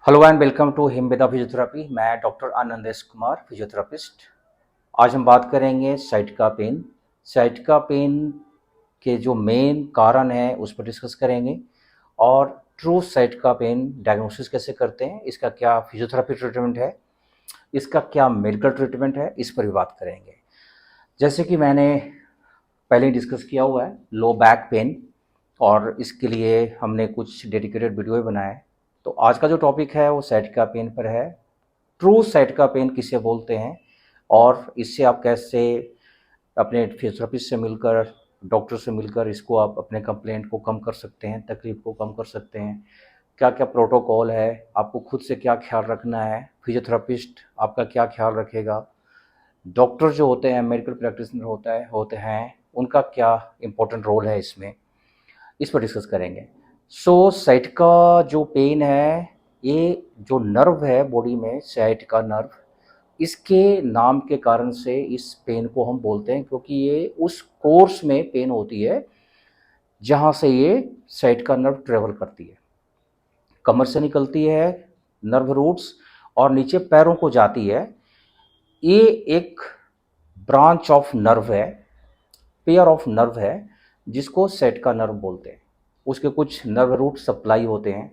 Hello and welcome to Himveda physiotherapy. मैं doctor Anandesh Kumar, physiotherapist. आज हम बात करेंगे साइटिका पेन। साइटिका पेन के जो मेन कारण हैं उस पर डिस्कस करेंगे और ट्रू साइटिका पेन डायग्नोसिस कैसे करते हैं, इसका क्या फिजियोथेरेपी ट्रीटमेंट है, इसका क्या मेडिकल ट्रीटमेंट है, इस पर भी बात करेंगे। जैसे कि मैंने पहले ही डिस्कस किया हुआ है लो बैक पेन, और इसके लिए हमने कुछ डेडिकेटेड वीडियो बनाए। तो आज का जो टॉपिक है वो साइटिका पेन पर है। ट्रू साइटिका पेन किसे बोलते हैं और इससे आप कैसे अपने फिजियोथेरेपिस्ट से मिलकर, डॉक्टर से मिलकर इसको आप अपने कंप्लेंट को कम कर सकते हैं, तकलीफ को कम कर सकते हैं। क्या क्या प्रोटोकॉल है, आपको खुद से क्या ख्याल रखना है, फिजियोथेरेपिस्ट आपका क्या ख्याल रखेगा, डॉक्टर जो होते हैं, मेडिकल प्रैक्टिशनर होते हैं, उनका क्या इम्पोर्टेंट रोल है इसमें, इस पर डिस्कस करेंगे। साइटिका जो पेन है, ये जो नर्व है बॉडी में, साइटिका नर्व, इसके नाम के कारण से इस पेन को हम बोलते हैं, क्योंकि ये उस कोर्स में पेन होती है जहाँ से ये साइटिका नर्व ट्रेवल करती है। कमर से निकलती है नर्व रूट्स और नीचे पैरों को जाती है। ये एक ब्रांच ऑफ नर्व है, पेयर ऑफ नर्व है, जिसको साइटिका नर्व बोलते हैं। उसके कुछ नर्व रूट सप्लाई होते हैं।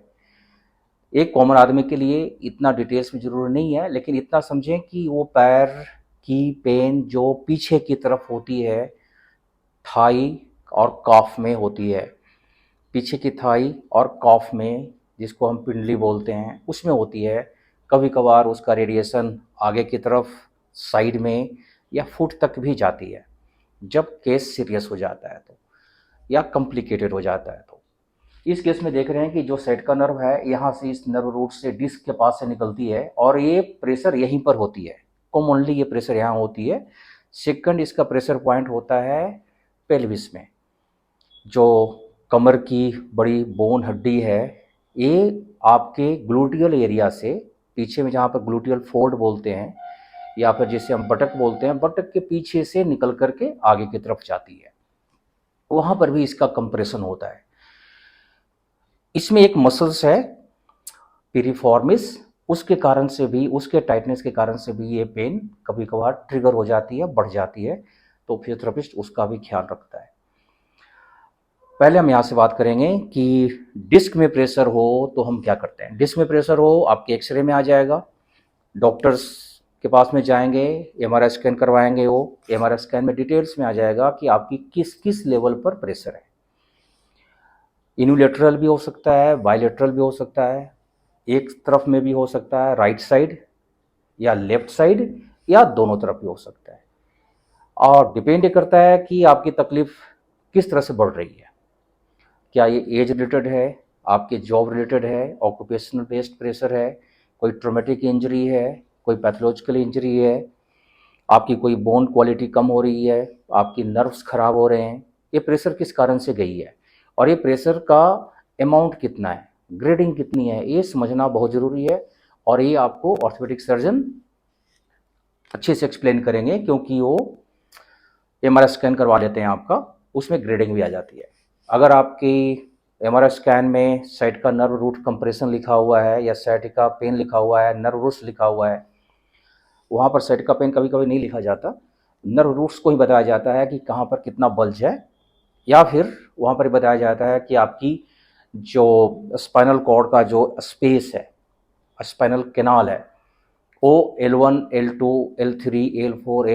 एक कॉमन आदमी के लिए इतना डिटेल्स में ज़रूरी नहीं है, लेकिन इतना समझें कि वो पैर की पेन जो पीछे की तरफ होती है, थाई और काफ में होती है, पीछे की थाई और काफ में, जिसको हम पिंडली बोलते हैं, उसमें होती है। कभी कभार उसका रेडिएशन आगे की तरफ, साइड में या फुट तक भी जाती है, जब केस सीरियस हो जाता है तो, या कॉम्प्लिकेटेड हो जाता है तो। इस केस में देख रहे हैं कि जो साइटिका नर्व है, यहाँ से इस नर्व रूट से डिस्क के पास से निकलती है और ये प्रेशर यहीं पर होती है। कॉमनली ये प्रेशर यहाँ होती है। सेकंड, इसका प्रेशर पॉइंट होता है पेल्विस में, जो कमर की बड़ी बोन हड्डी है। ये आपके ग्लूटियल एरिया से पीछे में, जहाँ पर ग्लूटियल फोल्ड बोलते हैं या फिर जिसे हम बटक बोलते हैं, बटक के पीछे से निकल करके आगे की तरफ जाती है। वहाँ पर भी इसका कंप्रेशन होता है। इसमें एक मसल्स है पिरिफॉर्मिस, उसके कारण से भी, उसके टाइटनेस के कारण से भी ये पेन कभी कभार ट्रिगर हो जाती है, बढ़ जाती है। तो फिजियोथेरेपिस्ट उसका भी ख्याल रखता है। पहले हम यहाँ से बात करेंगे कि डिस्क में प्रेशर हो तो हम क्या करते हैं। डिस्क में प्रेशर हो, आपके एक्सरे में आ जाएगा, डॉक्टर्स के पास में जाएंगे, एमआरआई स्कैन करवाएंगे। वो एमआरआई स्कैन में डिटेल्स में आ जाएगा कि आपकी किस किस लेवल पर प्रेशर है। यूनिलेटरल भी हो सकता है, बायलेटरल भी हो सकता है, एक तरफ में भी हो सकता है, राइट साइड या लेफ्ट साइड, या दोनों तरफ भी हो सकता है। और डिपेंड करता है कि आपकी तकलीफ किस तरह से बढ़ रही है। क्या ये एज रिलेटेड है, आपके जॉब रिलेटेड है, ऑक्यूपेशनल बेस्ड प्रेशर है, कोई ट्रोमेटिक इंजरी है, कोई पैथोलॉजिकल इंजरी है, आपकी कोई बोन क्वालिटी कम हो रही है, आपकी नर्व्स खराब हो रहे हैं। ये प्रेशर किस कारण से गई है और ये प्रेशर का अमाउंट कितना है, ग्रेडिंग कितनी है, ये समझना बहुत ज़रूरी है। और ये आपको ऑर्थोपेडिक सर्जन अच्छे से एक्सप्लेन करेंगे, क्योंकि वो एमआरआई स्कैन करवा लेते हैं आपका, उसमें ग्रेडिंग भी आ जाती है। अगर आपकी एमआरआई स्कैन में साइटिका नर्व रूट कंप्रेशन लिखा हुआ है या साइटिका पेन लिखा हुआ है, नर्व रूट्स लिखा हुआ है, वहाँ पर साइटिका पेन कभी कभी नहीं लिखा जाता, नर्व रूट्स को ही बताया जाता है कि कहाँ पर कितना बल्ज है, या फिर वहाँ पर बताया जाता है कि आपकी जो स्पाइनल कॉर्ड का जो स्पेस है, स्पाइनल कैनाल है, वो L1, L2, L3, L4,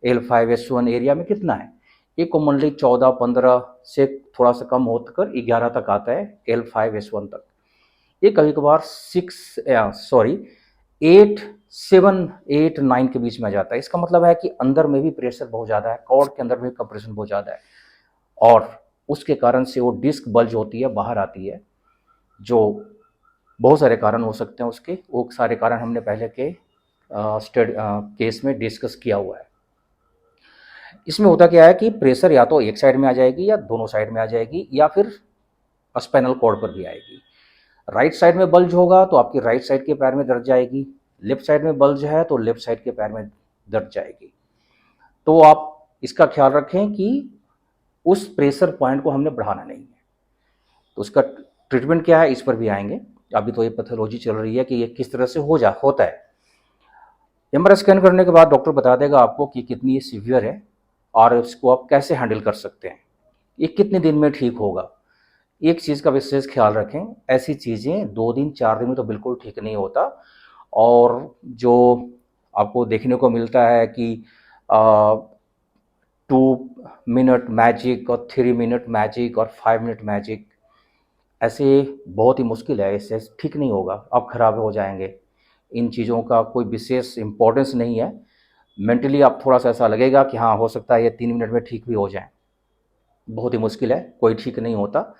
L5, S1 area में कितना है। ये कॉमनली 14, 15 से थोड़ा सा कम होकर 11 तक आता है, L5, S1 तक। ये कभी कभार 8, 7, 8, 9 के बीच में आ जाता है। इसका मतलब है कि अंदर में भी प्रेशर बहुत ज़्यादा है, कॉर्ड के अंदर में कंप्रेशन बहुत ज़्यादा है, और उसके कारण से वो डिस्क बल्ज होती है, बाहर आती है। जो बहुत सारे कारण हो सकते हैं उसके, वो सारे कारण हमने पहले के केस में डिस्कस किया हुआ है। इसमें होता क्या है कि प्रेशर या तो एक साइड में आ जाएगी या दोनों साइड में आ जाएगी, या फिर स्पाइनल कॉर्ड पर भी आएगी। राइट साइड में बल्ज होगा तो आपकी राइट साइड के पैर में दर्द जाएगी, लेफ्ट साइड में बल्ज है तो लेफ्ट साइड के पैर में दर्द जाएगी। तो आप इसका ख्याल रखें कि उस प्रेशर पॉइंट को हमने बढ़ाना नहीं है। तो उसका ट्रीटमेंट क्या है, इस पर भी आएंगे। अभी तो ये पैथोलॉजी चल रही है कि ये किस तरह से होता है। एमआरआई स्कैन करने के बाद डॉक्टर बता देगा आपको कि कितनी ये सीवियर है और इसको आप कैसे हैंडल कर सकते हैं, ये कितने दिन में ठीक होगा। एक चीज़ का विशेष ख्याल रखें, ऐसी चीज़ें 2 दिन 4 दिन में तो बिल्कुल ठीक नहीं होता। और जो आपको देखने को मिलता है कि 2 मिनट मैजिक और 3 मिनट मैजिक और 5 मिनट मैजिक, ऐसे बहुत ही मुश्किल है, इससे ठीक नहीं होगा, आप खराब हो जाएंगे। इन चीज़ों का कोई विशेष इम्पोर्टेंस नहीं है। मेंटली आप थोड़ा सा ऐसा लगेगा कि हाँ, हो सकता है ये 3 मिनट में ठीक भी हो जाए, बहुत ही मुश्किल है, कोई ठीक नहीं होता।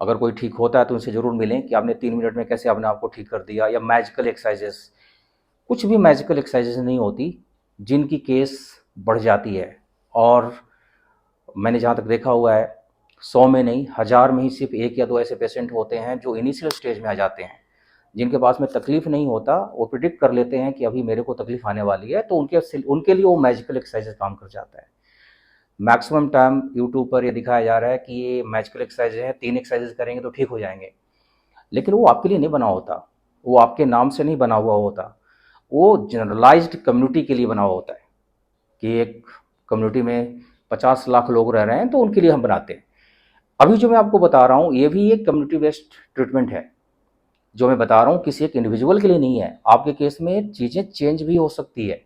अगर कोई ठीक होता है तो उनसे ज़रूर मिलें कि आपने 3 मिनट में कैसे आपने आपको ठीक कर दिया। या मैजिकल एक्सरसाइजेस, कुछ भी मैजिकल एक्सरसाइजेस नहीं होती जिनकी केस बढ़ जाती है। और मैंने जहाँ तक देखा हुआ है, 100 में नहीं 1000 में ही सिर्फ 1 या 2 ऐसे पेशेंट होते हैं जो इनिशियल स्टेज में आ जाते हैं, जिनके पास में तकलीफ़ नहीं होता, वो प्रिडिक्ट कर लेते हैं कि अभी मेरे को तकलीफ़ आने वाली है, तो उनके लिए वो मैजिकल एक्सरसाइजेस काम कर जाता है। मैक्सिमम टाइम यूट्यूब पर ये दिखाया जा रहा है कि ये मैजिकल एक्सरसाइज है, 3 एक्सरसाइजेस करेंगे तो ठीक हो जाएंगे, लेकिन वो आपके लिए नहीं बना होता, वो आपके नाम से नहीं बना हुआ होता, वो जनरलाइज्ड कम्युनिटी के लिए बना हुआ होता है कि एक कम्युनिटी में 50 लाख लोग रह रहे हैं तो उनके लिए हम बनाते हैं। अभी जो मैं आपको बता रहा हूँ ये भी एक कम्युनिटी बेस्ड ट्रीटमेंट है। जो मैं बता रहा हूँ किसी एक इंडिविजुअल के लिए नहीं है। आपके केस में चीज़ें चेंज भी हो सकती है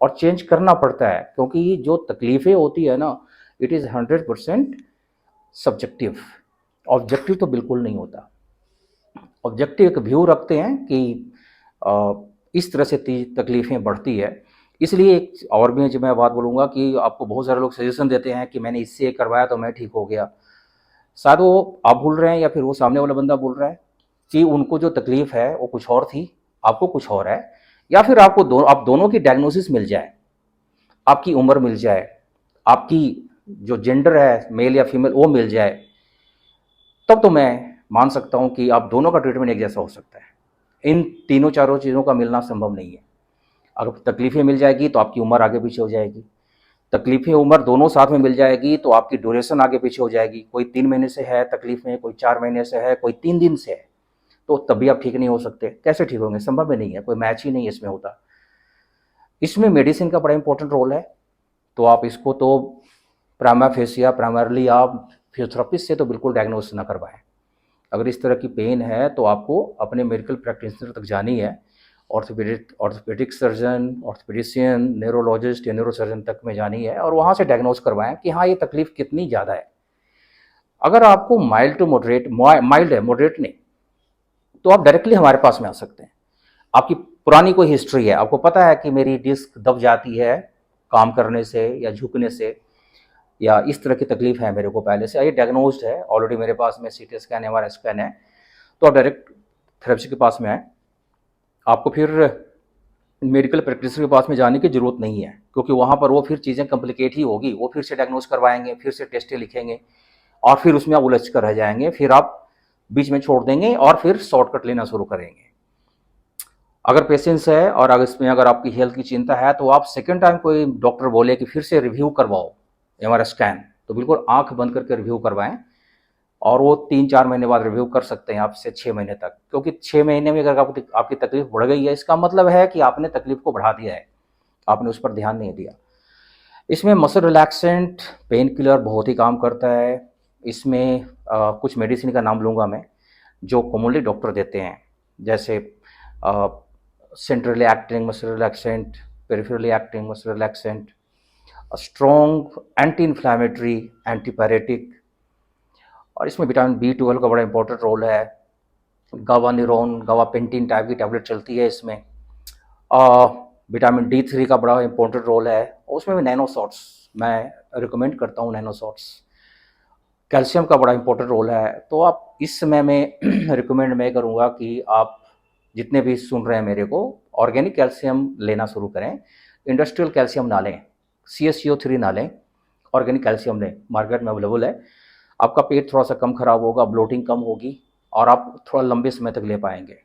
और चेंज करना पड़ता है, क्योंकि जो तकलीफ़ें होती है ना, इट इज़ 100% सब्जेक्टिव, ऑब्जेक्टिव तो बिल्कुल नहीं होता। ऑब्जेक्टिव एक व्यू रखते हैं कि इस तरह से तकलीफ़ें बढ़ती है। इसलिए एक और भी जो मैं बात बोलूँगा कि आपको बहुत सारे लोग सजेशन देते हैं कि मैंने इससे करवाया तो मैं ठीक हो गया। शायद वो आप भूल रहे हैं या फिर वो सामने वाला बंदा भूल रहा है कि उनको जो तकलीफ़ है वो कुछ और थी, आपको कुछ और है। या फिर आप दोनों की डायग्नोसिस मिल जाए, आपकी उम्र मिल जाए, आपकी जो जेंडर है मेल या फीमेल वो मिल जाए, तब तो मैं मान सकता हूँ कि आप दोनों का ट्रीटमेंट एक जैसा हो सकता है। इन तीनों चारों चीज़ों का मिलना संभव नहीं है। अगर तकलीफ़ें मिल जाएगी तो आपकी उम्र आगे पीछे हो जाएगी, तकलीफ़ें उम्र दोनों साथ में मिल जाएगी तो आपकी ड्यूरेशन आगे पीछे हो जाएगी। कोई 3 महीने से है तकलीफ़ में, कोई 4 महीने से है, कोई 3 दिन से है, तो तब भी आप ठीक नहीं हो सकते। कैसे ठीक होंगे? संभव ही नहीं है, कोई मैच ही नहीं इसमें होता। इसमें मेडिसिन का बड़ा इंपॉर्टेंट रोल है। तो आप इसको तो प्राइमा फेसिया प्राइमरली आप फिजियोथेरेपिस्ट से तो बिल्कुल डायग्नोस ना करवाएं। अगर इस तरह की पेन है तो आपको अपने मेडिकल प्रैक्टिशनर तक जानी है, ऑर्थोपेडिक सर्जन, ऑर्थोपेडिशियन, न्यूरोलॉजिस्ट या न्यूरोसर्जन तक में जानी है और वहाँ से डायग्नोस करवाएं कि हाँ, ये तकलीफ़ कितनी ज़्यादा है। अगर आपको माइल्ड टू मॉडरेट, माइल्ड है, मॉडरेट नहीं, तो आप डायरेक्टली हमारे पास में आ सकते हैं। आपकी पुरानी कोई हिस्ट्री है, आपको पता है कि मेरी डिस्क दब जाती है काम करने से या झुकने से, या इस तरह की तकलीफ है मेरे को पहले से, ये डायग्नोस्ड है ऑलरेडी, मेरे पास में सीटी स्कैन, एमआरआई स्कैन है, तो आप डायरेक्ट थेरेपिस्ट के पास में आए। आपको फिर मेडिकल प्रैक्टिशनर के पास में जाने की ज़रूरत नहीं है, क्योंकि वहाँ पर वो फिर चीज़ें कॉम्प्लिकेट ही होगी, वो फिर से डायग्नोस करवाएंगे, फिर से टेस्टें लिखेंगे और फिर उसमें आप उलझ कर रह जाएंगे, फिर आप बीच में छोड़ देंगे और फिर शॉर्टकट लेना शुरू करेंगे। अगर पेशेंस है और अगर इसमें अगर आपकी हेल्थ की चिंता है तो आप सेकेंड टाइम कोई डॉक्टर बोले कि फिर से रिव्यू करवाओ एमआरआई स्कैन, तो बिल्कुल आंख बंद करके रिव्यू करवाएं। और वो 3-4 महीने बाद रिव्यू कर सकते हैं आपसे 6 महीने तक, क्योंकि 6 महीने में अगर आपकी तकलीफ बढ़ गई है, इसका मतलब है कि आपने तकलीफ को बढ़ा दिया है, आपने उस पर ध्यान नहीं दिया। इसमें मसल रिलैक्सेंट, पेन किलर बहुत ही काम करता है। इसमें कुछ मेडिसिन का नाम लूँगा मैं जो कॉमनली डॉक्टर देते हैं, जैसे centrally acting muscle relaxant, peripherally acting muscle relaxant, strong anti inflammatory, antipyretic. और इसमें विटामिन बी 12 का बड़ा इंपॉर्टेंट रोल है। गावानिरोन, गावापेंटिन टाइप की टैबलेट चलती है इसमें। विटामिन D3 का बड़ा इंपॉर्टेंट रोल है, उसमें भी नैनो शॉट्स मैं रिकमेंड करता हूँ, नैनो शॉट्स। कैल्शियम का बड़ा इंपॉर्टेंट रोल है। तो आप इस समय में रिकमेंड मैं करूँगा कि आप जितने भी सुन रहे हैं मेरे को, ऑर्गेनिक कैल्शियम लेना शुरू करें, इंडस्ट्रियल कैल्शियम ना लें, CaCO3 ना लें, ऑर्गेनिक कैल्शियम लें, मार्केट में अवेलेबल है। आपका पेट थोड़ा सा कम खराब होगा, ब्लोटिंग कम होगी और आप थोड़ा लंबे समय तक ले पाएंगे।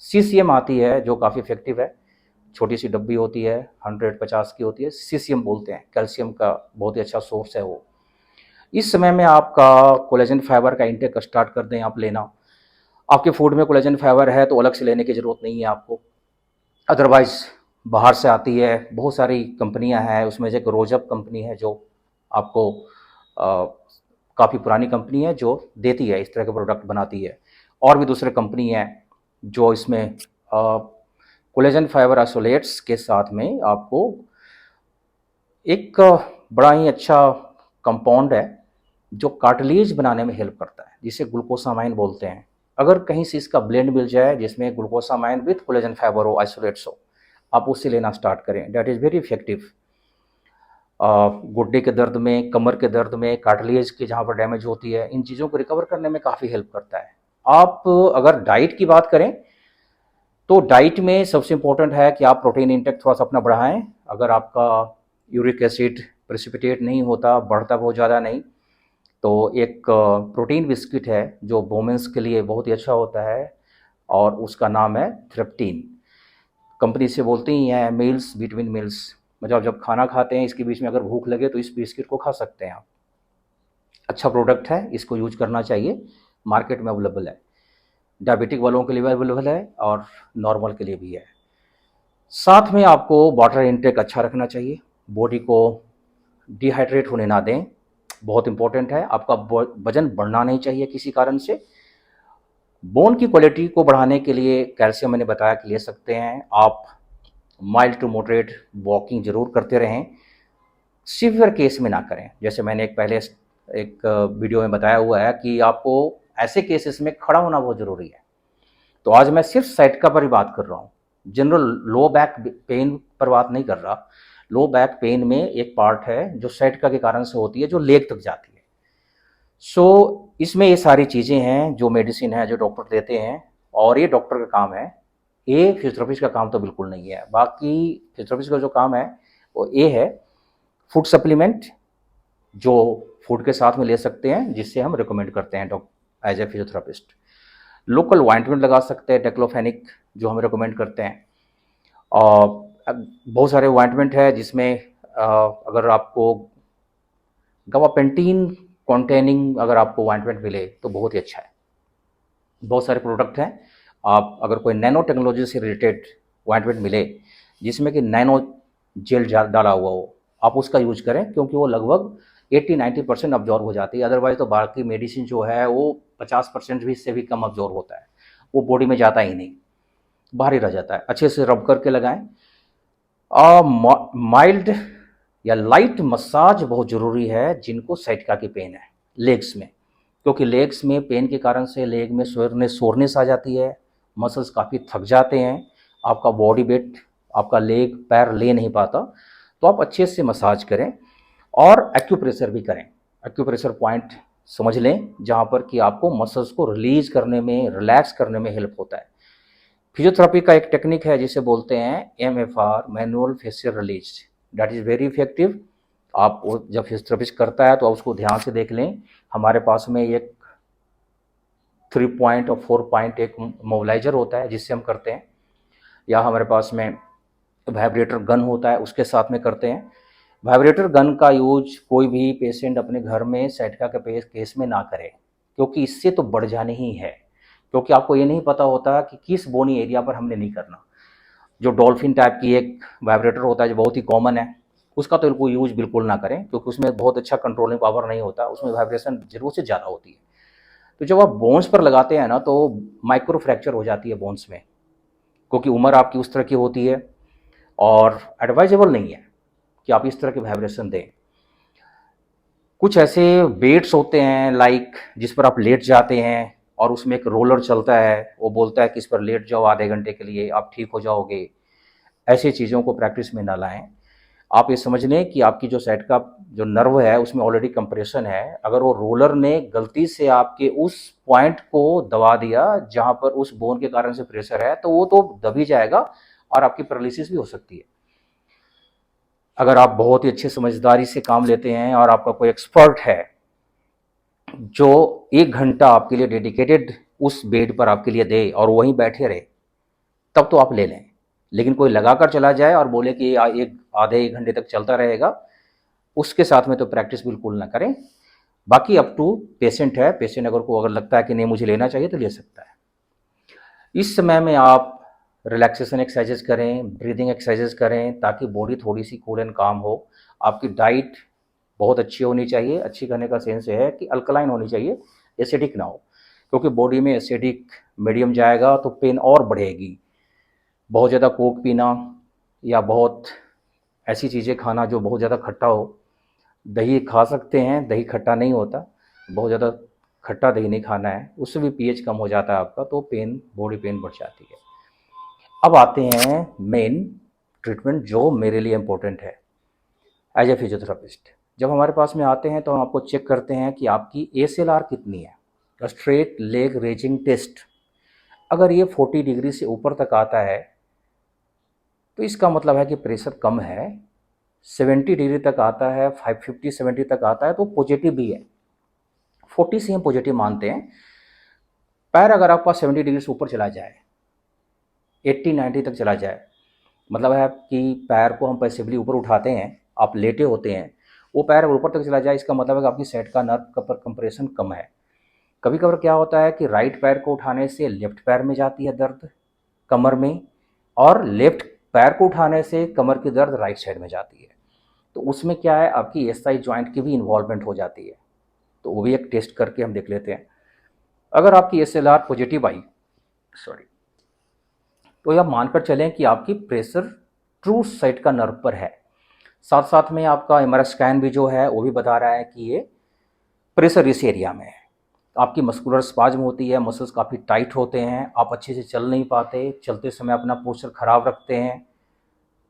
CCM आती है जो काफ़ी इफेक्टिव है, छोटी सी डब्बी होती है, 150 की होती है, CCM बोलते हैं, कैल्शियम का बहुत ही अच्छा सोर्स है वो। इस समय में आपका कोलेजन फाइबर का इंटेक स्टार्ट कर दें आप लेना। आपके फूड में कोलेजन फाइबर है तो अलग से लेने की ज़रूरत नहीं है आपको। अदरवाइज़ बाहर से आती है, बहुत सारी कंपनियां हैं, उसमें से एक रोजअप कंपनी है जो आपको काफ़ी पुरानी कंपनी है जो देती है इस तरह के प्रोडक्ट बनाती है। और भी दूसरे कंपनी हैं जो इसमें कोलेजन फाइबर आइसोलेट्स के साथ में आपको एक बड़ा ही अच्छा कंपाउंड है जो कार्टिलेज बनाने में हेल्प करता है, जिसे ग्लूकोसामाइन बोलते हैं। अगर कहीं से इसका ब्लेंड मिल जाए जिसमें ग्लूकोसामाइन विथ कोलेजन फाइबर हो, आइसोलेट्स हो, आप उससे लेना स्टार्ट करें। That is very effective. गुड्डे के दर्द में, कमर के दर्द में, कार्टिलेज की जहाँ पर डैमेज होती है, इन चीज़ों को रिकवर करने में काफ़ी हेल्प करता है। आप अगर डाइट की बात करें तो डाइट में सबसे इम्पोर्टेंट है कि आप प्रोटीन इंटेक थोड़ा सा अपना बढ़ाएं। अगर आपका यूरिक एसिड प्रेसिपिटेट नहीं होता, बढ़ता बहुत ज़्यादा नहीं, तो एक प्रोटीन बिस्किट है जो वुमेन्स के लिए बहुत ही अच्छा होता है और उसका नाम है थ्रेप्टीन। कंपनी से बोलते ही हैं मील्स बिटवीन मील्स, मतलब जब खाना खाते हैं इसके बीच में अगर भूख लगे तो इस बिस्किट को खा सकते हैं आप। अच्छा प्रोडक्ट है, इसको यूज करना चाहिए, मार्केट में अवेलेबल है। डायबिटिक वालों के लिए भी अवेलेबल है और नॉर्मल के लिए भी है। साथ में आपको वाटर इनटेक अच्छा रखना चाहिए, बॉडी को डिहाइड्रेट होने ना दें, बहुत इंपॉर्टेंट है। आपका वजन बढ़ना नहीं चाहिए किसी कारण से। बोन की क्वालिटी को बढ़ाने के लिए कैल्शियम मैंने बताया कि ले सकते हैं आप। माइल्ड टू मॉडरेट वॉकिंग जरूर करते रहें, सीवियर केस में ना करें। जैसे मैंने एक वीडियो में बताया हुआ है कि आपको ऐसे केसेस में खड़ा होना बहुत ज़रूरी है। तो आज मैं सिर्फ साइटिका पर ही बात कर रहा हूँ, जनरल लो बैक पेन पर बात नहीं कर रहा। लो बैक पेन में एक पार्ट है जो साइटिका के कारण से होती है, जो लेग तक जाती है। इसमें ये सारी चीज़ें हैं जो मेडिसिन है जो डॉक्टर देते हैं, और ये डॉक्टर का काम है। ये फिजियोथेरेपिस्ट का काम तो बिल्कुल नहीं है। बाकी फिजियोथेरेपिस्ट का जो काम है वो ये है, फूड सप्लीमेंट जो फूड के साथ में ले सकते हैं, जिससे हम रिकमेंड करते हैं as a physiotherapist. Local ointment लगा सकते हैं टेक्लोफेनिक, जो हम रिकमेंड करते हैं। और बहुत सारे ऑइंटमेंट है जिसमें अगर आपको गाबापेंटीन कॉन्टेनिंग अगर आपको ऑइंटमेंट मिले तो बहुत ही अच्छा है। बहुत सारे प्रोडक्ट हैं। आप अगर कोई नैनो टेक्नोलॉजी से रिलेटेड ऑइंटमेंट मिले जिसमें कि नैनो जेल डाला हुआ हो, आप उसका यूज करें, क्योंकि वो लगभग 80-90% अब्जॉर्ब हो जाती है। अदरवाइज तो बाकी मेडिसिन जो है वो 50% भी से भी कम अब्जॉर्ब होता है, वो बॉडी में जाता ही नहीं, बाहर ही रह जाता है। अच्छे से रब करके लगाएं। माइल्ड या लाइट मसाज बहुत ज़रूरी है जिनको साइटिका की पेन है लेग्स में, क्योंकि लेग्स में पेन के कारण से लेग में सोरनेस आ जाती है, मसल्स काफ़ी थक जाते हैं, आपका बॉडी वेट आपका लेग पैर ले नहीं पाता। तो आप अच्छे से मसाज करें और एक्यूप्रेशर भी करें। एक्यूप्रेशर पॉइंट समझ लें जहाँ पर कि आपको मसल्स को रिलीज करने में, रिलैक्स करने में हेल्प होता है। फिजियोथेरेपी का एक टेक्निक है जिसे बोलते हैं MFR, manual facial release. That is very effective. आप जब फिजियोथेरेपिस्ट करता है तो आप उसको ध्यान से देख लें। हमारे पास में एक 3 पॉइंट और 4 पॉइंट एक मोबिलाइजर होता है जिससे हम करते हैं, या हमारे पास में वाइब्रेटर गन होता है उसके साथ में करते हैं। वाइब्रेटर गन का यूज कोई भी पेशेंट अपने घर में साइटिका के केस में ना करे, क्योंकि इससे तो बढ़ जाने ही है। क्योंकि आपको ये नहीं पता होता कि किस बोनी एरिया पर हमने नहीं करना। जो डॉल्फिन टाइप की एक वाइब्रेटर होता है जो बहुत ही कॉमन है, उसका तो कोई यूज बिल्कुल ना करें, क्योंकि उसमें बहुत अच्छा कंट्रोलिंग पावर नहीं होता, उसमें वाइब्रेशन जरूर से ज़्यादा होती है। तो जब आप बोन्स पर लगाते हैं ना तो माइक्रो फ्रैक्चर हो जाती है बोन्स में, क्योंकि उम्र आपकी उस तरह की होती है और एडवाइजेबल नहीं है कि आप इस तरह के वाइब्रेशन दें। कुछ ऐसे बेड्स होते हैं लाइक जिस पर आप लेट जाते हैं और उसमें एक रोलर चलता है, वो बोलता है कि इस पर लेट जाओ आधे घंटे के लिए, आप ठीक हो जाओगे। ऐसी चीज़ों को प्रैक्टिस में ना लाएं। आप ये समझ लें कि आपकी जो साइड का जो नर्व है उसमें ऑलरेडी कंप्रेशन है। अगर वो रोलर ने गलती से आपके उस पॉइंट को दबा दिया जहाँ पर उस बोन के कारण से प्रेशर है, तो वो तो दब ही जाएगा और आपकी पैरालिसिस भी हो सकती है। अगर आप बहुत ही अच्छे समझदारी से काम लेते हैं और आपका कोई एक्सपर्ट है जो 1 घंटा आपके लिए डेडिकेटेड उस बेड पर आपके लिए दे और वहीं बैठे रहे, तब तो आप ले लें। लेकिन कोई लगाकर चला जाए और बोले कि आधे 1 घंटे तक चलता रहेगा, उसके साथ में तो प्रैक्टिस बिल्कुल ना करें। बाकी अप टू पेशेंट है, पेशेंट अगर लगता है कि नहीं मुझे लेना चाहिए तो ले सकता है। इस समय में आप रिलैक्सेशन एक्सरसाइजेज करें, ब्रीदिंग एक्सरसाइजेज करें ताकि बॉडी थोड़ी सी कूल एंड काम हो। आपकी डाइट बहुत अच्छी होनी चाहिए। अच्छी करने का सेंस ये है कि अल्कलाइन होनी चाहिए, एसिडिक ना हो, क्योंकि बॉडी में एसिडिक मीडियम जाएगा तो पेन और बढ़ेगी। बहुत ज़्यादा कोक पीना या बहुत ऐसी चीज़ें खाना जो बहुत ज़्यादा खट्टा हो, दही खा सकते हैं, दही खट्टा नहीं होता, बहुत ज़्यादा खट्टा दही नहीं खाना है, उससे भी पीएच कम हो जाता है आपका, तो पेन, बॉडी पेन बढ़ जाती है। अब आते हैं मेन ट्रीटमेंट जो मेरे लिए इम्पोर्टेंट है एज ए फिजियोथेरापिस्ट। जब हमारे पास में आते हैं तो हम आपको चेक करते हैं कि आपकी एसएलआर कितनी है, स्ट्रेट लेग रेजिंग टेस्ट। अगर ये 40 डिग्री से ऊपर तक आता है तो इसका मतलब है कि प्रेशर कम है। 70 डिग्री तक आता है, 550 70 तक आता है तो पॉजिटिव भी है। 40 से हम पॉजिटिव मानते हैं। पैर अगर आपका 70 डिग्री से ऊपर चला जाए, 80 90 तक चला जाए, मतलब है कि पैर को हम पैसिवली ऊपर उठाते हैं, आप लेटे होते हैं, वो पैर अगर ऊपर तक चला जाए, इसका मतलब है कि आपकी सेट का नर्व पर कंप्रेशन कम है। कभी कभार क्या होता है कि राइट पैर को उठाने से लेफ्ट पैर में जाती है दर्द कमर में, और लेफ्ट पैर को उठाने से कमर की दर्द राइट साइड में जाती है। तो उसमें क्या है, आपकी एसआई जॉइंट की भी इन्वॉल्वमेंट हो जाती है। तो वो भी एक टेस्ट करके हम देख लेते हैं। अगर आपकी एसएलआर पॉजिटिव आई, सॉरी, तो यह मानकर चलें कि आपकी प्रेशर ट्रू साइड का नर्व पर है। साथ साथ में आपका एमआरआई स्कैन भी जो है वो भी बता रहा है कि ये प्रेशर इस एरिया में है। आपकी मस्कुलर स्पाज्म होती है, मसल्स काफ़ी टाइट होते हैं, आप अच्छे से चल नहीं पाते, चलते समय अपना पोस्चर खराब रखते हैं,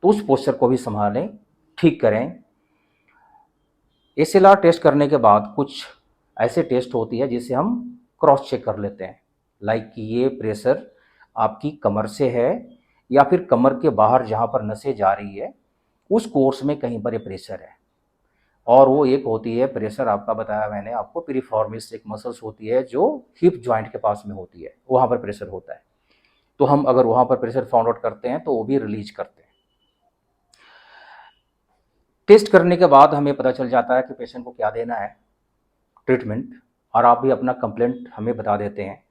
तो उस पोस्चर को भी संभालें, ठीक करें। एसएलआर टेस्ट करने के बाद कुछ ऐसे टेस्ट होती है जिसे हम क्रॉस चेक कर लेते हैं, लाइक कि ये प्रेशर आपकी कमर से है या फिर कमर के बाहर जहाँ पर नसें जा रही है उस कोर्स में कहीं पर ये प्रेशर है। और वो एक होती है प्रेशर, आपका बताया मैंने आपको, पिरिफॉर्मिस एक मसल्स होती है जो हिप जॉइंट के पास में होती है, वहाँ पर प्रेशर होता है। तो हम अगर वहाँ पर प्रेशर फाउंड आउट करते हैं तो वो भी रिलीज करते हैं। टेस्ट करने के बाद हमें पता चल जाता है कि पेशेंट को क्या देना है ट्रीटमेंट, और आप भी अपना कंप्लेंट हमें बता देते हैं,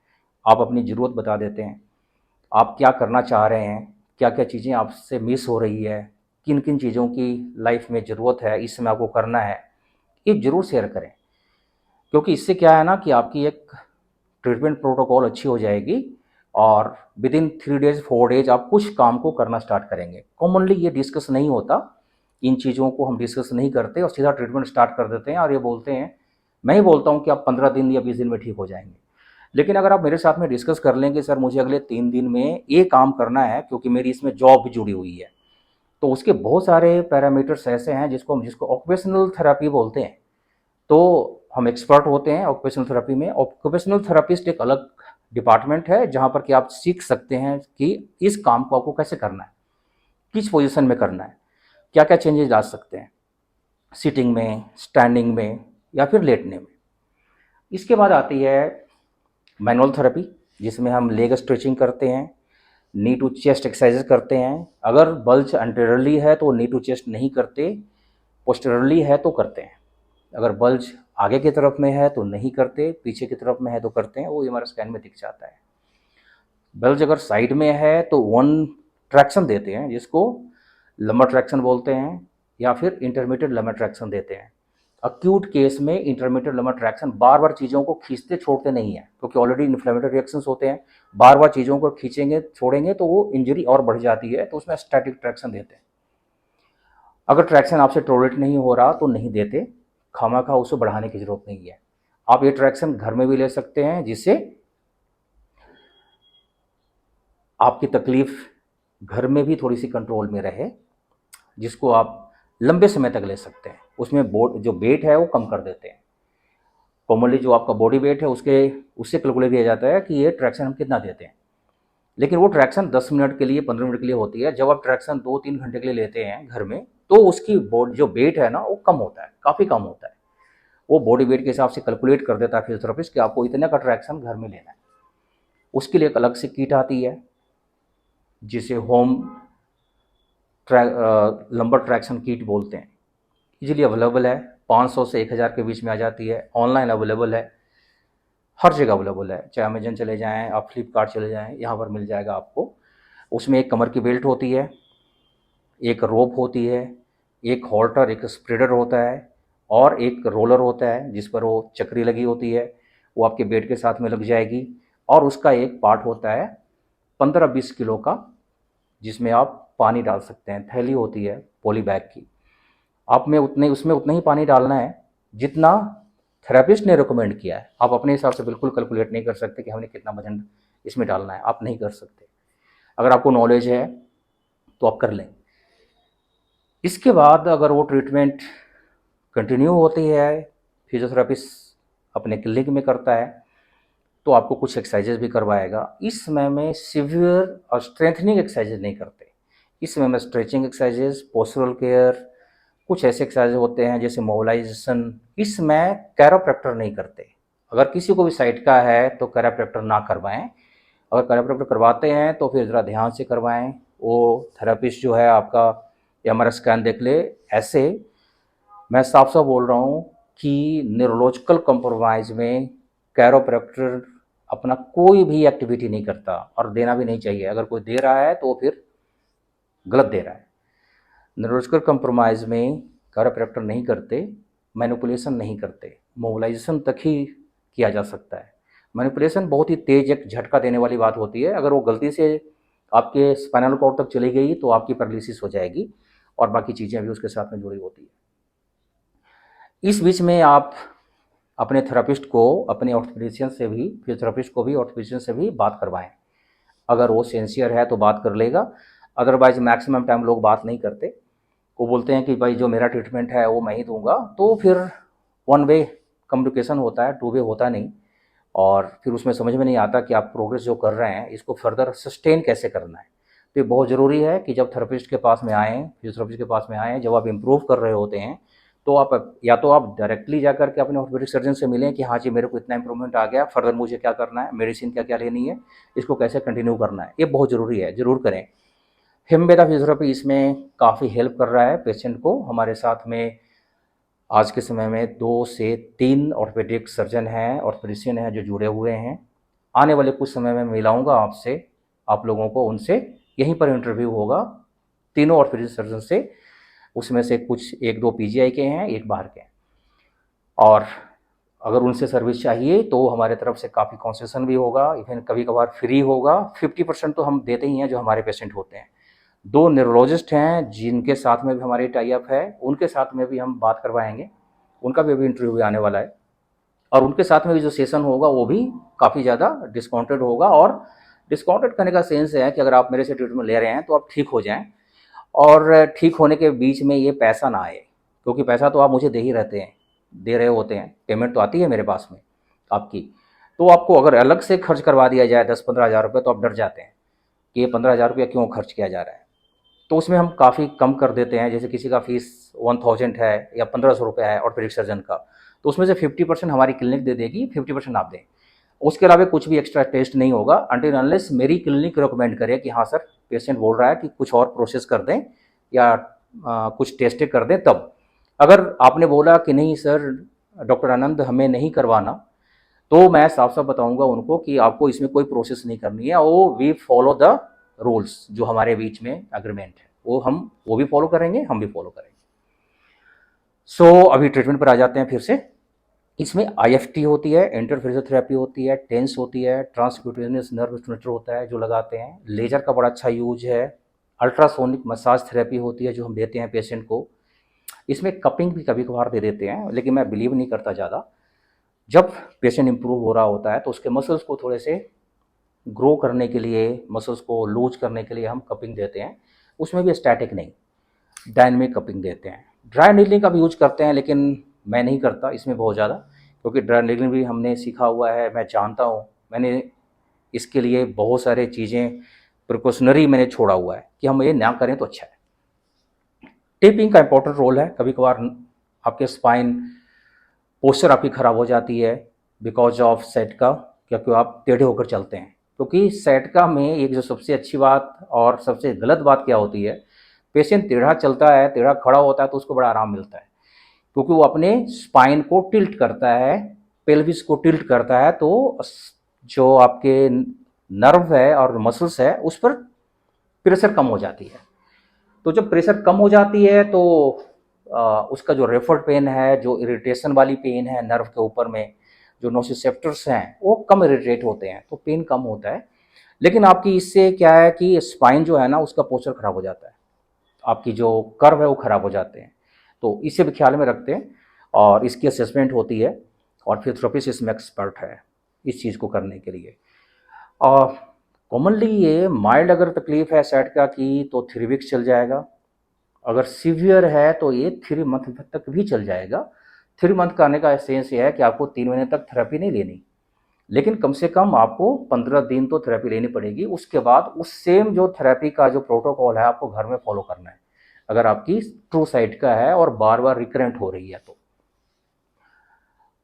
आप अपनी ज़रूरत बता देते हैं, आप क्या करना चाह रहे हैं, क्या क्या चीज़ें आपसे मिस हो रही है, किन किन चीज़ों की लाइफ में ज़रूरत है, इस समय आपको करना है, ये ज़रूर शेयर करें। क्योंकि इससे क्या है ना कि आपकी एक ट्रीटमेंट प्रोटोकॉल अच्छी हो जाएगी और विद इन 3 डेज़ 4 डेज़ आप कुछ काम को करना स्टार्ट करेंगे। कॉमनली ये डिस्कस नहीं होता, इन चीज़ों को हम डिस्कस नहीं करते और सीधा ट्रीटमेंट स्टार्ट कर देते हैं और ये बोलते हैं, मैं ही बोलता हूँ कि आप 15 दिन या 20 दिन में ठीक हो जाएंगे। लेकिन अगर आप मेरे साथ में डिस्कस कर लेंगे, सर मुझे अगले 3 दिन में ये काम करना है क्योंकि मेरी इसमें जॉब भी जुड़ी हुई है, तो उसके बहुत सारे पैरामीटर्स ऐसे हैं जिसको ऑक्यूपेशनल थेरेपी बोलते हैं। तो हम एक्सपर्ट होते हैं ऑक्यूपेशनल थेरेपी में। ऑक्यूपेशनल थेरेपिस्ट एक अलग डिपार्टमेंट है जहाँ पर कि आप सीख सकते हैं कि इस काम को आपको कैसे करना है, किस पोजीशन में करना है, क्या क्या चेंजेस ला सकते हैं, सिटिंग में, स्टैंडिंग में या फिर लेटने में। इसके बाद आती है मैनुअल थेरेपी, जिसमें हम लेग स्ट्रेचिंग करते हैं, नी टू चेस्ट एक्सरसाइजेज करते हैं। अगर बल्ज अंटेरियरली है तो नी टू चेस्ट नहीं करते, पोस्टेरियरली है तो करते हैं। अगर बल्ज आगे की तरफ में है तो नहीं करते, पीछे की तरफ में है तो करते हैं, वो हमारे स्कैन में दिख जाता है। बल्ज अगर साइड में है तो वन ट्रैक्शन देते हैं जिसको लंबर ट्रैक्शन बोलते हैं, या फिर इंटरमीडिएट लंबर ट्रैक्शन देते हैं। अक्यूट केस में इंटरमीडिएट लंबर ट्रैक्शन बार बार चीज़ों को खींचते छोड़ते नहीं है, क्योंकि ऑलरेडी इन्फ्लेमेटरी रिएक्शंस होते हैं। बार बार चीज़ों को खींचेंगे छोड़ेंगे तो वो इंजरी और बढ़ जाती है, तो उसमें स्टैटिक ट्रैक्शन देते हैं। अगर ट्रैक्शन आपसे टॉलरेट नहीं हो रहा तो नहीं देते, खामखा उसे बढ़ाने की ज़रूरत नहीं है। आप ये ट्रैक्शन घर में भी ले सकते हैं जिससे आपकी तकलीफ़ घर में भी थोड़ी सी कंट्रोल में रहे, जिसको आप लंबे समय तक ले सकते हैं। उसमें जो वेट है वो कम कर देते हैं। कॉमनली जो आपका बॉडी वेट है उससे कैलकुलेट किया जाता है कि ये ट्रैक्शन हम कितना देते हैं। लेकिन वो ट्रैक्शन 10 मिनट के लिए, 15 मिनट के लिए होती है। जब आप ट्रैक्शन 2-3 घंटे के लिए लेते हैं घर में, तो उसकी जो वेट है ना वो कम होता है, काफ़ी कम होता है। वो बॉडी वेट के हिसाब से कैलकुलेट कर देता है फिजियोथेरेपिस्ट कि आपको इतने का ट्रैक्शन घर में लेना है। उसके लिए एक अलग से किट आती है जिसे होम लंबर ट्रैक्शन किट बोलते हैं। इजीली अवेलेबल है, 500 से 1000 के बीच में आ जाती है, ऑनलाइन अवेलेबल है। हर जगह अवेलेबल है, चाहे अमेजन चले जाएँ, आप फ्लिपकार्ट चले जाएँ, यहाँ पर मिल जाएगा आपको। उसमें एक कमर की बेल्ट होती है, एक रोप होती है, एक हॉल्टर, एक स्प्रेडर होता है और एक रोलर होता है जिस पर वो चक्री लगी होती है, वो आपके बेड के साथ में लग जाएगी। और उसका एक पार्ट होता है 15-20 किलो का, जिसमें आप पानी डाल सकते हैं, थैली होती है पॉली बैग की। आप में उतने उसमें उतना ही पानी डालना है जितना थेरेपिस्ट ने रिकमेंड किया है। आप अपने हिसाब से बिल्कुल कैलकुलेट नहीं कर सकते कि हमने कितना वजन इसमें डालना है, आप नहीं कर सकते। अगर आपको नॉलेज है तो आप कर लें। इसके बाद अगर वो ट्रीटमेंट कंटिन्यू होती है, फिजियोथेरेपिस्ट अपने क्लिनिक में करता है, तो आपको कुछ एक्सरसाइजेज भी करवाएगा। इस समय में सीवियर और स्ट्रेंथनिंग एक्सरसाइजेज नहीं करते। इस समय में स्ट्रेचिंग एक्सरसाइजेज, पोस्चरल केयर, कुछ ऐसे एक्सरसाइज होते हैं जैसे मोबिलाइजेशन, इसमें कैरोप्रैक्टर नहीं करते। अगर किसी को भी साइटिका है तो कैरोप्रैक्टर ना करवाएं। अगर कैरोप्रैक्टर करवाते हैं तो फिर ज़रा ध्यान से करवाएं। वो थेरेपिस्ट जो है आपका एमआरआई स्कैन देख ले। ऐसे मैं साफ साफ बोल रहा हूँ कि न्यूरोलॉजिकल कंप्रोमाइज़ में कैरोप्रैक्टर अपना कोई भी एक्टिविटी नहीं करता और देना भी नहीं चाहिए। अगर कोई दे रहा है तो वो फिर गलत दे रहा है। न्यूरोलॉजिकल कंप्रोमाइज़ में कैरोप्रैक्टर नहीं करते, मैनिपुलेशन नहीं करते, मोबिलाइजेशन तक ही किया जा सकता है। मैनिपुलेशन बहुत ही तेज एक झटका देने वाली बात होती है। अगर वो गलती से आपके स्पाइनल कॉर्ड तक चली गई तो आपकी पैरालिसिस हो जाएगी और बाकी चीज़ें भी उसके साथ में जुड़ी होती है। इस बीच में आप अपने थेरेपिस्ट को, अपने ऑर्थोपेडिशियन से भी, फिजियोथेरेपिस्ट को भी ऑर्थोपेडिशियन से भी बात करवाएं। अगर वो सिंसियर है तो बात कर लेगा, अदरवाइज मैक्सिमम टाइम लोग बात नहीं करते। वो बोलते हैं कि भाई जो मेरा ट्रीटमेंट है वो मैं ही दूंगा, तो फिर वन वे कम्युनिकेशन होता है, टू वे होता नहीं। और फिर उसमें समझ में नहीं आता कि आप प्रोग्रेस जो कर रहे हैं इसको फर्दर सस्टेन कैसे करना है। तो ये बहुत ज़रूरी है कि जब थेरेपिस्ट के पास में आएँ, फिजियोथेरेपिस्ट के पास में आएँ, जब आप इम्प्रूव कर रहे होते हैं तो आप या तो आप डायरेक्टली जा करके अपने ऑर्थोपेडिक सर्जन से मिलें कि हाँ जी मेरे को इतना इंप्रूवमेंट आ गया, फर्दर मुझे क्या करना है, मेडिसिन क्या क्या लेनी है, इसको कैसे कंटिन्यू करना है। ये बहुत ज़रूरी है, ज़रूर करें। हिमबेदा फिजियोथेरेपी इसमें काफ़ी हेल्प कर रहा है पेशेंट को। हमारे साथ में आज के समय में 2 से 3 ऑर्थोपेडिक सर्जन हैं, ऑर्थोपेडिशियन हैं जो जुड़े हुए हैं। आने वाले कुछ समय में मिलाऊंगा आपसे, आप लोगों को उनसे। यहीं पर इंटरव्यू होगा तीनों ऑर्थोपेडिक सर्जन से। उसमें से कुछ 1-2 पीजीआई के हैं, एक बाहर के हैं। और अगर उनसे सर्विस चाहिए तो हमारे तरफ से काफ़ी कंसेशन भी होगा, इवन कभी कभार फ्री होगा। 50% तो हम देते ही हैं जो हमारे पेशेंट होते हैं। 2 न्यूरोलॉजिस्ट हैं जिनके साथ में भी हमारी टाई अप है, उनके साथ में भी हम बात करवाएंगे। उनका भी अभी इंटरव्यू आने वाला है और उनके साथ में भी जो सेशन होगा वो भी काफ़ी ज़्यादा डिस्काउंटेड होगा। और डिस्काउंटेड करने का सेंस है कि अगर आप मेरे से ट्रीटमेंट ले रहे हैं तो आप ठीक हो जाएं, और ठीक होने के बीच में ये पैसा ना आए, क्योंकि पैसा तो आप मुझे दे रहे होते हैं, पेमेंट तो आती है मेरे पास में आपकी। तो आपको अगर अलग से खर्च करवा दिया जाए 10-15 हज़ार रुपये तो आप डर जाते हैं कि ये 15 हज़ार रुपया क्यों खर्च किया जा रहा है। तो उसमें हम काफ़ी कम कर देते हैं। जैसे किसी का फीस 1000 है या 1500 रुपये है ऑर्थोपेडिक सर्जन का, तो उसमें से 50% हमारी क्लिनिक दे देगी, 50% आप दें। उसके अलावा कुछ भी एक्स्ट्रा टेस्ट नहीं होगा अनटिल अनलेस मेरी क्लिनिक रिकमेंड करे कि हाँ सर पेशेंट बोल रहा है कि कुछ और प्रोसेस कर दें या कुछ टेस्ट कर दें। तब अगर आपने बोला कि नहीं सर डॉक्टर आनंद हमें नहीं करवाना, तो मैं साफ साफ बताऊंगा उनको कि आपको इसमें कोई प्रोसेस नहीं करनी है। वो वी फॉलो द रूल्स जो हमारे बीच में एग्रीमेंट है, वो भी फॉलो करेंगे, हम भी फॉलो करेंगे। सो अभी ट्रीटमेंट पर आ जाते हैं फिर से। इसमें आईएफटी होती है, इंटरफिजियोथेरेपी होती है, टेंस होती है, ट्रांसक्यूटेनियस नर्व स्टिमुलेटर होता है जो लगाते हैं, लेजर का बड़ा अच्छा यूज है, अल्ट्रासोनिक मसाज थेरेपी होती है जो हम देते हैं पेशेंट को। इसमें कपिंग भी कभी कभार दे देते हैं, लेकिन मैं बिलीव नहीं करता ज़्यादा। जब पेशेंट इंप्रूव हो रहा होता है तो उसके मसल्स को थोड़े से ग्रो करने के लिए, मसल्स को लूज करने के लिए हम कपिंग देते हैं। उसमें भी स्टैटिक नहीं, डायनेमिक कपिंग देते हैं। ड्राई नीडलिंग का भी यूज करते हैं, लेकिन मैं नहीं करता इसमें बहुत ज़्यादा, क्योंकि ड्राई नीडलिंग भी हमने सीखा हुआ है, मैं जानता हूँ। मैंने इसके लिए बहुत सारे चीज़ें प्रिकॉशनरी मैंने छोड़ा हुआ है कि हम ये ना करें तो अच्छा है। टेपिंग का इंपॉर्टेंट रोल है। कभी कभार आपके स्पाइन पोस्चर आपकी ख़राब हो जाती है बिकॉज ऑफ सैटिका, क्योंकि आप टेढ़े होकर चलते हैं। क्योंकि सैटिका में एक जो सबसे अच्छी बात और सबसे गलत बात क्या होती है, पेशेंट टेढ़ा चलता है, टेढ़ा खड़ा होता है तो उसको बड़ा आराम मिलता है, क्योंकि वो अपने स्पाइन को टिल्ट करता है पेल्विस को टिल्ट करता है तो जो आपके नर्व है और मसल्स है उस पर प्रेशर कम हो जाती है। तो जब प्रेशर कम हो जाती है तो उसका जो रेफर्ड पेन है, जो इरिटेशन वाली पेन है नर्व के ऊपर में, जो नोसिसेप्टर्स हैं वो कम इरिटेट होते हैं तो पेन कम होता है। लेकिन आपकी इससे क्या है कि स्पाइन जो है ना उसका पोस्चर खराब हो जाता है, आपकी जो कर्व है वो खराब हो जाते हैं। तो इसे भी ख्याल में रखते हैं और इसकी असेसमेंट होती है और फिजियोथेरेपिस्ट इसमें एक्सपर्ट है इस चीज़ को करने के लिए। और कॉमनली ये माइल्ड अगर तकलीफ है साइड की तो 3 वीक्स चल जाएगा, अगर सीवियर है तो ये 3 मंथ तक भी चल जाएगा। 3 मंथ का आने का सेंस ये है कि आपको 3 महीने तक थेरेपी नहीं लेनी, लेकिन कम से कम आपको 15 दिन तो थेरेपी लेनी पड़ेगी। उसके बाद उस सेम जो थेरेपी का जो प्रोटोकॉल है आपको घर में फॉलो करना है, अगर आपकी ट्रू साइड का है और बार बार रिकरेंट हो रही है तो।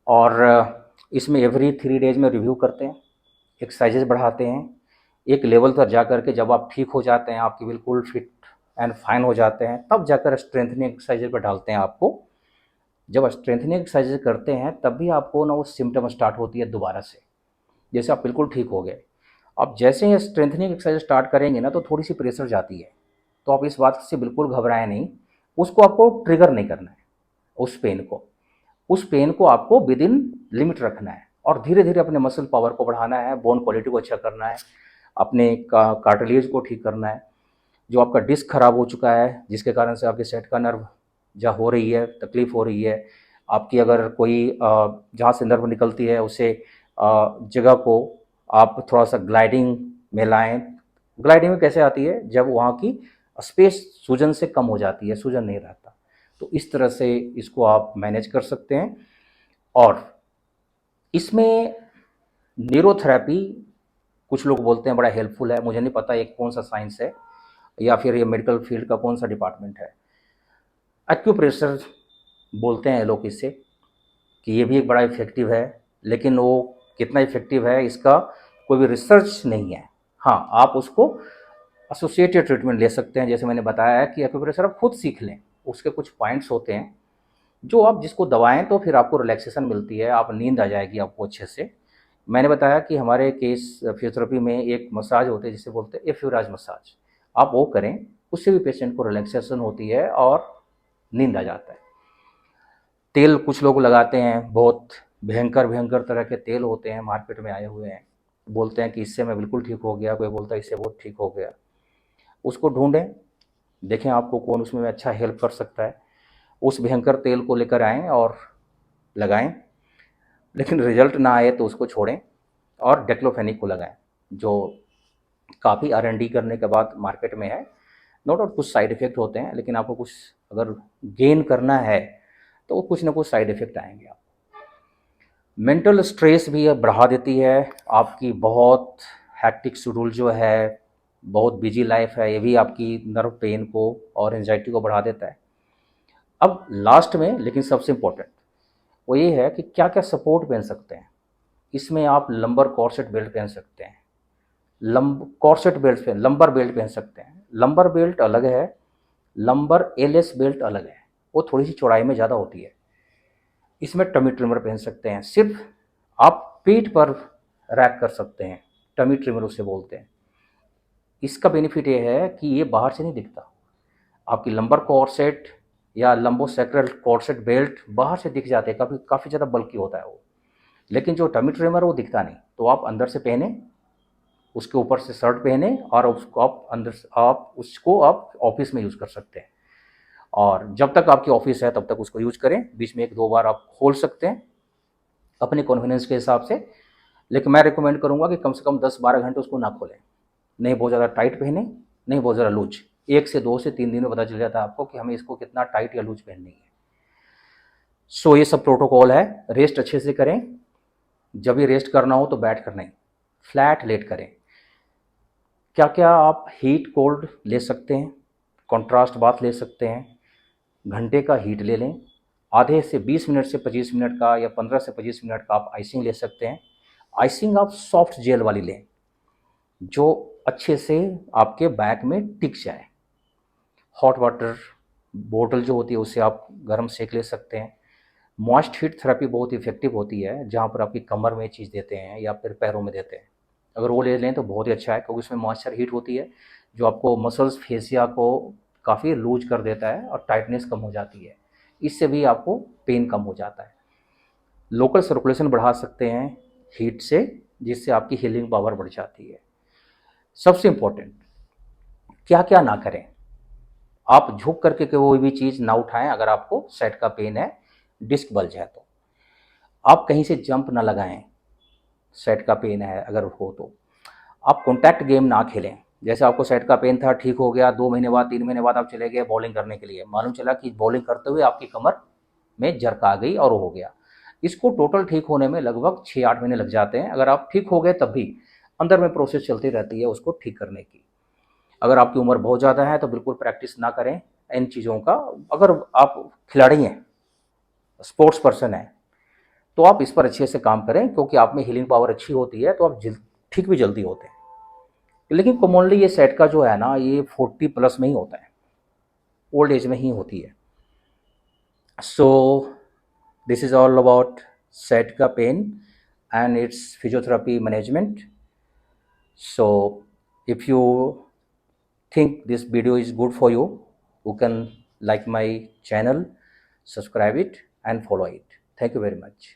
और इसमें एवरी 3 डेज में रिव्यू करते हैं, एक्सरसाइजेज बढ़ाते हैं, एक लेवल पर जा कर के जब आप ठीक हो जाते हैं, आपकी बिल्कुल फिट एंड फाइन हो जाते हैं, तब जाकर स्ट्रेंथनिंग एक्सरसाइजेज पर डालते हैं आपको। जब स्ट्रेंथनिंग एक्सरसाइजेज करते हैं तब भी आपको ना वो सिम्टम स्टार्ट होती है दोबारा से, जैसे आप बिल्कुल ठीक हो गए। अब जैसे ही स्ट्रेंथनिंग एक्सरसाइज स्टार्ट करेंगे ना तो थोड़ी सी प्रेशर जाती है, तो आप इस बात से बिल्कुल घबराएं नहीं, उसको आपको ट्रिगर नहीं करना है। उस पेन को आपको विद इन लिमिट रखना है और धीरे धीरे अपने मसल पावर को बढ़ाना है, बोन क्वालिटी को अच्छा करना है, अपने कार्टिलेज को ठीक करना है। जो आपका डिस्क खराब हो चुका है जिसके कारण से आपके सेट का नर्व जहाँ हो रही है, तकलीफ हो रही है, आपकी अगर कोई जहाँ से नर्व निकलती है उसे जगह को आप थोड़ा सा ग्लाइडिंग में लाएं। ग्लाइडिंग में कैसे आती है, जब वहाँ की स्पेस सूजन से कम हो जाती है, सूजन नहीं रहता, तो इस तरह से इसको आप मैनेज कर सकते हैं। और इसमें न्यूरोथेरेपी कुछ लोग बोलते हैं बड़ा हेल्पफुल है, मुझे नहीं पता ये कौन सा साइंस है या फिर ये मेडिकल फील्ड का कौन सा डिपार्टमेंट है। एक्यूप्रेशर बोलते हैं लोग इससे कि ये भी एक बड़ा इफ़ेक्टिव है, लेकिन वो कितना इफ़ेक्टिव है इसका कोई भी रिसर्च नहीं है। हाँ, आप उसको एसोसिएटेड ट्रीटमेंट ले सकते हैं, जैसे मैंने बताया है कि एक्यूप्रेशर आप खुद सीख लें, उसके कुछ पॉइंट्स होते हैं जो आप जिसको दबाएं तो फिर आपको रिलैक्सेशन मिलती है, आप नींद आ जाएगी आपको अच्छे से। मैंने बताया कि हमारे केस फिजियोथेरेपी में एक मसाज होती है जिसे बोलते हैं एफ्यूराज मसाज, आप वो करें, उससे भी पेशेंट को रिलैक्सेशन होती है और नींद आ जाता है। तेल कुछ लोग लगाते हैं, बहुत भयंकर भयंकर तरह के तेल होते हैं मार्केट में आए हुए हैं, बोलते हैं कि इससे मैं बिल्कुल ठीक हो गया, कोई बोलता है इससे बहुत ठीक हो गया। उसको ढूंढें, देखें आपको कौन उसमें अच्छा हेल्प कर सकता है, उस भयंकर तेल को लेकर आएँ और लगाएं। लेकिन रिजल्ट ना आए तो उसको छोड़ें और डेक्लोफेनिक को लगाएं, जो काफ़ी R&D करने के बाद मार्केट में है। नो डाउट कुछ साइड इफ़ेक्ट होते हैं, लेकिन आपको कुछ अगर गेन करना है तो कुछ ना कुछ साइड इफ़ेक्ट आएंगे। आप मेंटल स्ट्रेस भी बढ़ा देती है, आपकी बहुत हैक्टिक शेड्यूल जो है, बहुत बिजी लाइफ है, ये भी आपकी नर्व पेन को और एंजाइटी को बढ़ा देता है। अब लास्ट में लेकिन सबसे इम्पोर्टेंट वो ये है कि क्या क्या सपोर्ट पहन सकते हैं। इसमें आप लंबर कॉर्सेट बेल्ट पहन सकते हैं, कॉर्सेट बेल्ट पे लंबर बेल्ट पहन सकते हैं। लंबर बेल्ट अलग है, लंबर एलएस बेल्ट अलग है, वो थोड़ी सी चौड़ाई में ज़्यादा होती है। इसमें टमी ट्रिमर पहन सकते हैं, सिर्फ आप पीठ पर रैक कर सकते हैं, टमी ट्रिमर उसे बोलते हैं। इसका बेनिफिट ये है कि ये बाहर से नहीं दिखता, आपकी लंबर कॉर्सेट या लंबोसेक्रल कॉर्सेट बेल्ट बाहर से दिख जाते हैं, काफ़ी काफ़ी ज़्यादा बल्कि होता है वो, लेकिन जो टमी ट्रिमर वो दिखता नहीं। तो आप अंदर से पहने, उसके ऊपर से शर्ट पहने और उसको आप अंदर से आप ऑफिस में यूज़ कर सकते हैं, और जब तक आपकी ऑफिस है तब तक उसको यूज करें। बीच में 1-2 बार आप खोल सकते हैं अपने कन्वीनियंस के हिसाब से, लेकिन मैं रिकमेंड करूँगा कि कम से कम 10-12 घंटे उसको ना खोलें, नहीं बहुत ज़्यादा टाइट पहने, नहीं बहुत ज़्यादा लूज। 1 से 2 से 3 दिन में पता चल जाता है आपको कि हमें इसको कितना टाइट या लूज पहननी है। सो ये सब प्रोटोकॉल है। रेस्ट अच्छे से करें, जब भी रेस्ट करना हो तो बैठ कर नहीं, फ्लैट लेट करें। क्या क्या आप हीट कोल्ड ले सकते हैं, कॉन्ट्रास्ट बाथ ले सकते हैं, घंटे का हीट ले लें, आधे से 20 मिनट से 25 मिनट का या 15 से 25 मिनट का आप आइसिंग ले सकते हैं। आइसिंग आप सॉफ्ट जेल वाली लें जो अच्छे से आपके बैक में टिक जाए। हॉट वाटर बोतल जो होती है उससे आप गर्म सेक ले सकते हैं। मॉइस्ट हीट थेरेपी बहुत इफ़ेक्टिव होती है, जहाँ पर आपकी कमर में चीज़ देते हैं या फिर पैरों में देते हैं। अगर वो ले लें तो बहुत ही अच्छा है, क्योंकि उसमें मॉइस्चर हीट होती है, जो आपको मसल्स, फेसिया को काफ़ी लूज़ कर देता है और टाइटनेस कम हो जाती है। इससे भी आपको पेन कम हो जाता है। लोकल सर्कुलेशन बढ़ा सकते हैं हीट से, जिससे आपकी हीलिंग पावर बढ़ जाती है। सबसे इम्पोर्टेंट, क्या-क्या ना करें? आप झुक करके कोई भी चीज़ ना उठाएँ अगर आपको साइड का पेन है, डिस्क बल्ज है तो। आप कहीं से जंप ना लगाएँ, साइड का पेन है अगर हो तो। आप कॉन्टैक्ट गेम ना खेलें। जैसे आपको साइड का पेन था, ठीक हो गया, 2 महीने बाद, 3 महीने बाद आप चले गए बॉलिंग करने के लिए। मालूम चला कि बॉलिंग करते हुए आपकी कमर में जर्क आ गई और वो हो गया। इसको टोटल ठीक होने में लगभग 6-8 महीने लग जाते हैं। अगर आप ठीक हो गए तब भी अंदर में प्रोसेस चलती रहती है उसको ठीक करने की। अगर आपकी उम्र बहुत ज़्यादा है तो बिल्कुल प्रैक्टिस ना करें इन चीज़ों का। अगर आप खिलाड़ी हैं, स्पोर्ट्स पर्सन हैं, तो आप इस पर अच्छे से काम करें, क्योंकि आप में हीलिंग पावर अच्छी होती है तो आप ठीक भी जल्दी होते हैं। लेकिन कॉमनली ये सेट का जो है ना, ये 40 प्लस में ही होता है, ओल्ड एज में ही होती है। So this is all about set का pain and it's physiotherapy management. So if you think this video is good for you, you can like my channel, subscribe it and follow it. Thank you very much.